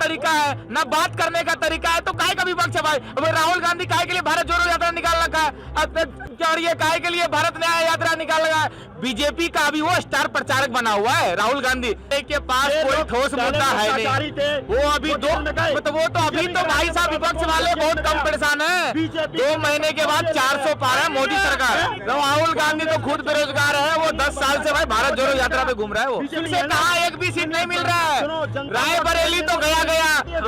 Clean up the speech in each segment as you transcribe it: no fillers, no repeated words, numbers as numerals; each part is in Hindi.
तरीका है, ना बात करने का तरीका है, तो काय का विपक्ष है भाई? राहुल गांधी काय के लिए भारत जोड़ो यात्रा निकाल रखा है, और ये काय के लिए भारत न्याय यात्रा निकाल रखा है? बीजेपी का अभी वो स्टार प्रचारक बना हुआ है राहुल गांधी के पास कोई ठोस मुद्दा है नहीं। वो अभी वो तो अभी तो भाई साहब विपक्ष वाले बहुत कम परेशान है। 2 महीने के बाद 400 पार है मोदी सरकार। राहुल गांधी तो खुद बेरोजगार है, वो 10 साल से भाई भारत जोड़ो यात्रा पे घूम रहा है। वो उनसे कहा एक भी सीट नहीं मिल रहा है। रायबरेली तो गया,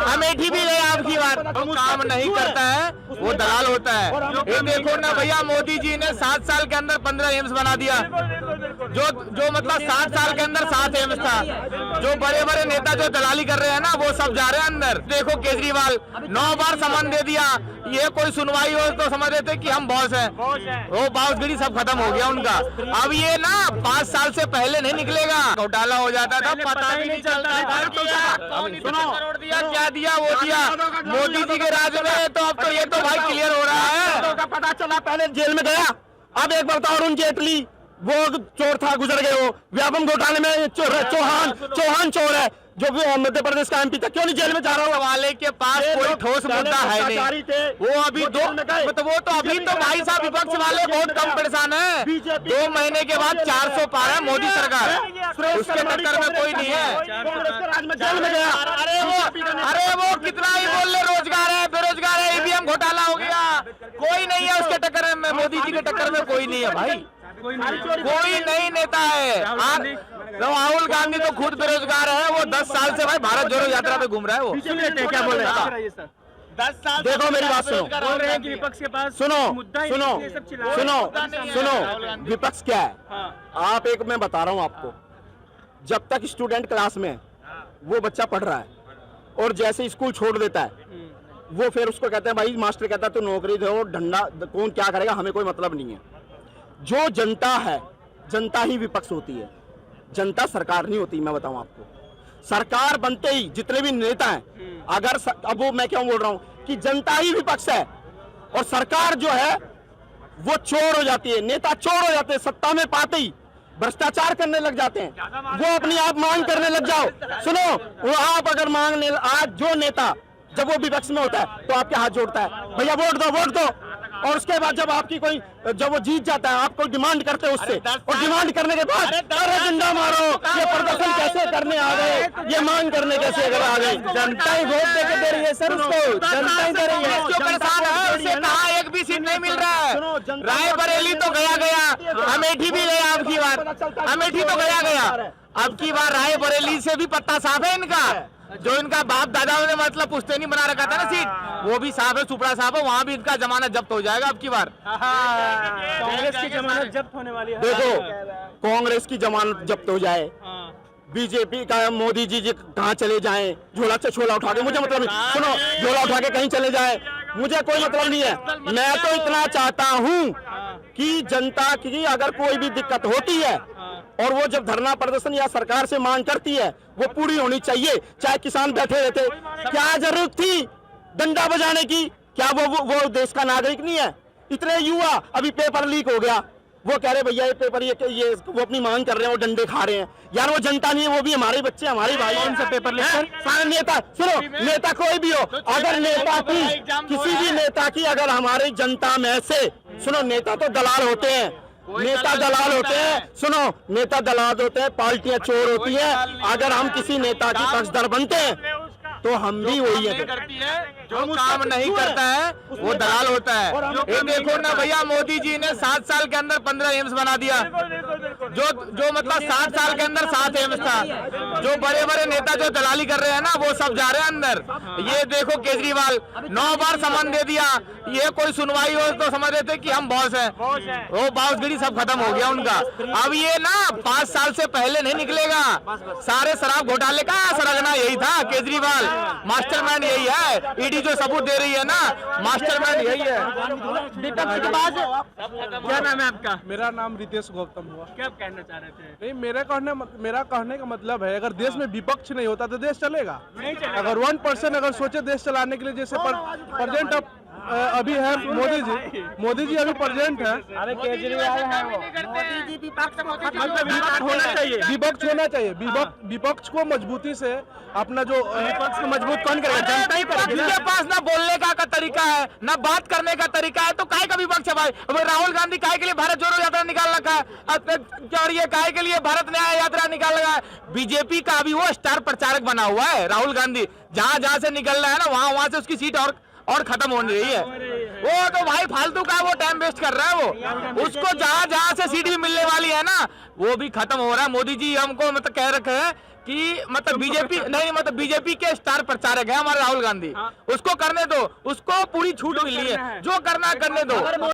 अमेठी भी गया, आपकी बात काम नहीं करता है, वो दलाल होता है। ये देखो ना भैया, मोदी जी ने 7 साल के अंदर 15 एम्स बना दिया, जो मतलब 7 साल के अंदर 7 एम्स था। जो बड़े बड़े नेता जो दलाली कर रहे हैं ना, वो सब जा रहे हैं अंदर। देखो केजरीवाल 9 बार समन दे दिया, ये कोई सुनवाई हो तो समझ रहे थे कि हम बॉस हैं, वो बॉसगिरी सब खत्म हो गया उनका। अब ये ना 5 साल से पहले नहीं निकलेगा, घोटाला हो जाता था, पता भी नहीं चलता करोड़ दिया, क्या दिया, वो दिया मोदी जी के राज में। तो अब तो ये तो भाई क्लियर हो रहा है, पता चला पहले जेल में गया। अब एक बताओ, अरुण जेटली वो चोर था, गुजर गए। वो व्यापम घोटाले में चौहान चोर है, जो मध्य प्रदेश का एमपी था, क्यों नहीं जेल में जा रहा हूँ? वाले के पास कोई ठोस मुद्दा है नहीं। वो अभी वो तो अभी तो भाई साहब विपक्ष वाले बहुत कम परेशान है। 2 महीने के बाद 400 पार है मोदी सरकार, उसके टक्कर में कोई नहीं है। जेल में गया। अरे वो कितना ही बोल ले, रोजगार है, बेरोजगार है, ईवीएम घोटाला हो गया, कोई नहीं है उसके टक्कर में। मोदी जी के टक्कर में कोई नहीं है भाई, कोई नहीं नेता है। राहुल गांधी तो खुद बेरोजगार है, वो 10 साल से भाई भारत जोड़ो यात्रा पे घूम रहा है। वो क्या बोल रहे हैं? 10 साल देखो मेरी बात सुनो, बोल रहे हैं कि विपक्ष के पास सुनो विपक्ष क्या है? आप एक मैं बता रहा हूँ आपको, जब तक स्टूडेंट क्लास में वो बच्चा पढ़ रहा है और जैसे स्कूल छोड़ देता है, वो फिर उसको कहते हैं भाई, मास्टर कहता है तो नौकरी दो, डंडा कौन क्या करेगा, हमें कोई मतलब नहीं है। जो जनता है, जनता ही विपक्ष होती है, जनता सरकार नहीं होती। मैं बताऊं आपको, सरकार बनते ही जितने भी नेता हैं, अगर अब वो मैं क्यों बोल रहा हूं कि जनता ही विपक्ष है और सरकार जो है वो चोर हो जाती है, नेता चोर हो जाते हैं, सत्ता में पाते ही भ्रष्टाचार करने लग जाते हैं। वो अपनी आप मांग करने लग जाओ। सुनो, वो आप अगर मांगने, आज जो नेता जब वो विपक्ष में होता है तो आपके हाथ जोड़ता है, भैया वोट दो, और उसके बाद जब आपकी कोई, जब वो जीत जाता है, आप कोई डिमांड करते हो उससे, और डिमांड करने के बाद अरे डंडा मारो, ये प्रदर्शन कैसे करने आ गए, ये मांग करने कैसे आ गए? जनता ही वोट देके दे रही है सर उसको, जनता ही दे रही है। जो परेशान है उससे कहा एक भी सीट नहीं मिल रहा है। रायबरेली तो गया, अमेठी भी गया, आपकी बार अमेठी तो गया, अब की बार रायबरेली से भी पत्ता साफ है इनका। जो इनका बाप दादा ने मतलब पुश्तैनी बना रखा था ना सीट, वो भी साहब है, सुपड़ा साहब है, वहाँ भी इनका जमानत जब्त हो जाएगा अब की बार। कांग्रेस की जमानत जब्त होने वाली है। देखो, कांग्रेस की जमानत जब्त हो जाए, बीजेपी का मोदी जी कहाँ चले जाएं, झोला उठा के, मुझे मतलब नहीं। सुनो, झोला उठा के कहीं चले जाए, मुझे कोई मतलब नहीं है। मैं तो इतना चाहता हूँ कि जनता की अगर कोई भी दिक्कत होती है और वो जब धरना प्रदर्शन या सरकार से मांग करती है, वो पूरी होनी चाहिए। चाहे किसान बैठे रहते, क्या जरूरत थी डंडा बजाने की? क्या वो देश का नागरिक नहीं है? इतने युवा, अभी पेपर लीक हो गया, वो कह रहे भैया ये पेपर ये वो अपनी मांग कर रहे हैं, वो डंडे खा रहे हैं। यार वो जनता नहीं है, वो भी हमारे बच्चे, हमारे भाई। कौन सा पेपर लीक? सारे नेता, सुनो, नेता कोई भी हो, अगर नेता की, किसी भी नेता की, अगर हमारी जनता में से, सुनो, नेता तो दलाल होते हैं, नेता दलाल होते हैं, सुनो, नेता दलाल होते हैं, पार्टियां चोर होती हैं। अगर हम किसी नेता की पक्षधर बनते हैं तो हम भी वही है, जो काम नहीं करता है वो दलाल होता है। ये देखो ना भैया, मोदी जी ने 7 साल के अंदर 15 एम्स बना दिया, जो मतलब 7 साल के अंदर 7 एम्स था। जो बड़े बड़े नेता जो दलाली कर रहे हैं ना, वो सब जा रहे हैं अंदर। ये देखो केजरीवाल 9 बार समन दे दिया, ये कोई सुनवाई हो तो समझ रहे थे कि हम बॉस हैं, वो बॉसगिरी सब खत्म हो गया उनका। अब ये ना 5 साल से पहले नहीं निकलेगा। सारे शराब घोटाले का सरगना यही था, केजरीवाल मास्टरमाइंड यही है। ईडी जो सबूत दे रही है ना, मास्टरमाइंड यही है। क्या नाम है आपका? मेरा नाम रितेश गौतम हुआ। क्या कहना चाह रहे थे? नहीं, मेरा कहने का मतलब है, अगर देश में विपक्ष नहीं होता तो देश चलेगा। अगर 1% अगर सोचे देश चलाने के लिए, जैसे प्रेसिडेंट ऑफ अभी है मोदी जी अभी प्रेजेंट है। अरे केजरीवाल है वो। विपक्ष होना चाहिए। विपक्ष होना चाहिए। विपक्ष को मजबूती से अपना जो विपक्ष को मजबूत कौन करेगा? जनता ही करेगी ना। इनके पास ना बोलने का तरीका है ना बात करने का तरीका है, तो काय का विपक्ष है भाई? अब राहुल गांधी काय के लिए भारत जोड़ो यात्रा निकाल रखा है, और ये काय के लिए भारत न्याय यात्रा निकाल रखा है? बीजेपी का अभी वो स्टार प्रचारक बना हुआ है राहुल गांधी। जहां जहां से निकल रहा है ना, वहां से उसकी सीट और खत्म हो रही है। वो तो भाई फालतू का वो टाइम वेस्ट कर रहा है वो। उसको जहां जहां से सीट भी मिलने वाली है ना, वो भी खत्म हो रहा है। मोदी जी हमको मतलब कह रखे हैं कि मतलब बीजेपी नहीं, मतलब बीजेपी के स्टार प्रचारक है हमारे राहुल गांधी। उसको करने दो, उसको पूरी छूट मिली है, जो करना करने दो।